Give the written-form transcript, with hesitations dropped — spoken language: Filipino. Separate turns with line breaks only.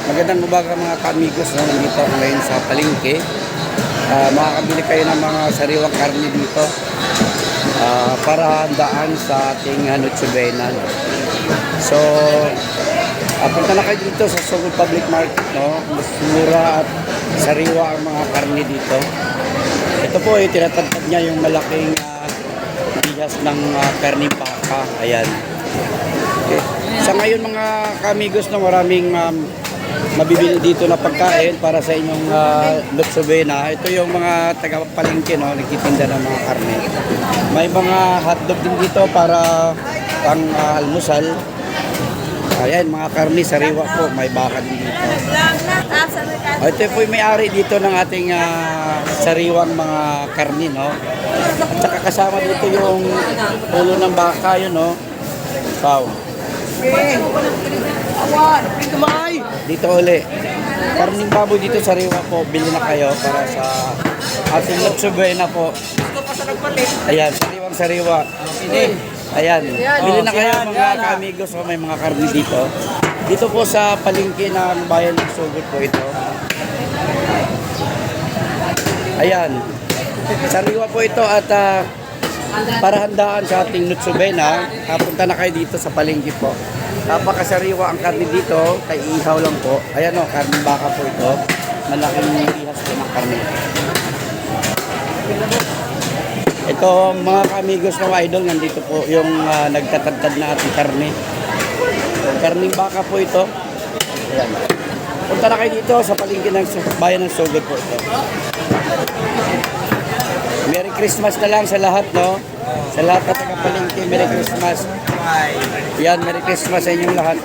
Magandang umaga mga ka-amigos, no? Nandito ako ngayon sa palengke. Makakabili kayo ng mga sariwang karne dito para handaan sa ating Noche Buena. No? So, punta na kayo dito sa Sogol Public Market. No? Mas mura at sariwa ang mga karne dito. Ito po, tinatagtad niya yung malaking bihas ng karne baka. Ayan. Okay. Sa ngayon mga ka-amigos, no, maraming mabibili dito na pagkain para sa inyong Noche Buena. Ito yung mga taga-palengke, no, nagtitinda ng mga karne. May mga hotdog din dito para pang almusal. Ayan, mga karne sariwa po, may baka din dito. Ito po yung may-ari dito ng ating sariwang mga karne, no. At saka kasama dito yung ulo ng baka, yun, no. Wow. Dito uli. Karning baboy dito sariwa po. Bili na kayo para sa ating Noche Buena po. Ayan, sariwang sariwa. Ayan, bili na kayo mga ka-amigos. So, may mga karne dito. Dito po sa palengke ng bayan ng Sugod po ito. Ayan, sariwa po ito at para handaan sa ating Noche Buena, punta na kayo dito sa palengke po. Napakasariwa ang karne dito, kay ihaw lang po. Ayan o, karne baka po ito. Malaking bihas po ng karne. Ito mga ka-amigos ng idol, nandito po yung nagtatagtad na ating karne. Karning baka po ito. Ayan. Punta na kayo dito sa palengke ng bayan ng Sugod po ito. Merry Christmas na lang sa lahat, no? Sa lahat na taga-palengke, Merry Christmas. Yan, Merry Christmas sa inyong lahat.